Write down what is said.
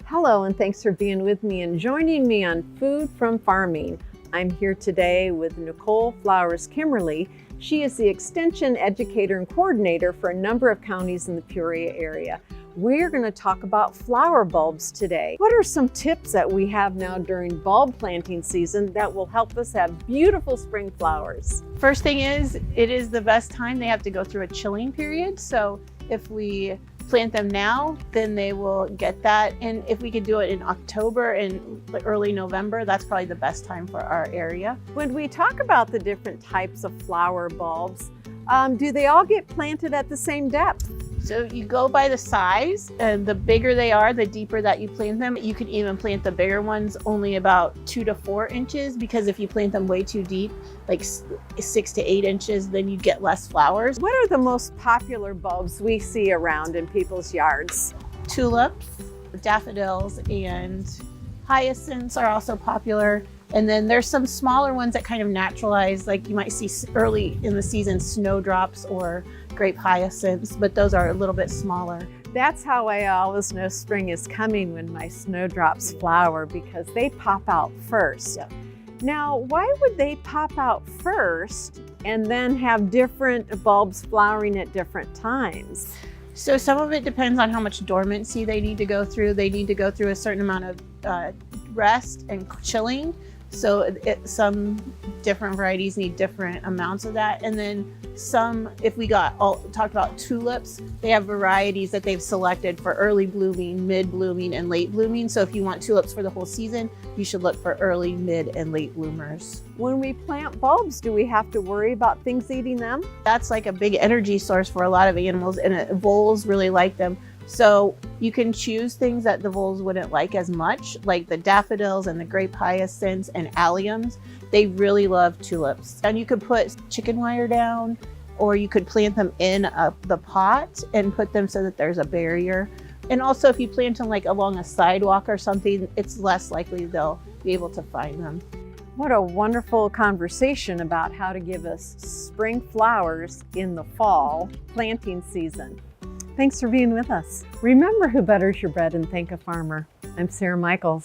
Hello, and thanks for being with me and joining me on Food from Farming. I'm here today with Nicole Flowers Kimmerly. She is the Extension Educator and Coordinator for a number of counties in the Peoria area. We're going to talk about flower bulbs today. What are some tips that we have now during bulb planting season that will help us have beautiful spring flowers? First thing is, it is the best time. They have to go through a chilling period. So if we plant them now, then they will get that. And if we could do it in October and early November, that's probably the best time for our area. When we talk about the different types of flower bulbs, do they all get planted at the same depth? So you go by the size, and the bigger they are, the deeper that you plant them. You can even plant the bigger ones only about 2 to 4 inches, because if you plant them way too deep, like 6 to 8 inches, then you get less flowers. What are the most popular bulbs we see around in people's yards? Tulips, daffodils, and hyacinths are also popular. And then there's some smaller ones that kind of naturalize, like you might see early in the season snowdrops or grape hyacinths, but those are a little bit smaller. That's how I always know spring is coming, when my snowdrops flower, because they pop out first. Yep. Now, why would they pop out first and then have different bulbs flowering at different times? So some of it depends on how much dormancy they need to go through. They need to go through a certain amount of rest and chilling. So some different varieties need different amounts of that. And then some, if we talked about tulips, they have varieties that they've selected for early blooming, mid blooming, and late blooming. So if you want tulips for the whole season, you should look for early, mid, and late bloomers. When we plant bulbs, do we have to worry about things eating them? That's like a big energy source for a lot of animals, and voles really like them. So you can choose things that the voles wouldn't like as much, like the daffodils and the grape hyacinths and alliums. They really love tulips. And you could put chicken wire down, or you could plant them in the pot and put them so that there's a barrier. And also if you plant them like along a sidewalk or something, it's less likely they'll be able to find them. What a wonderful conversation about how to give us spring flowers in the fall planting season. Thanks for being with us. Remember who butters your bread, and thank a farmer. I'm Sarah Michaels.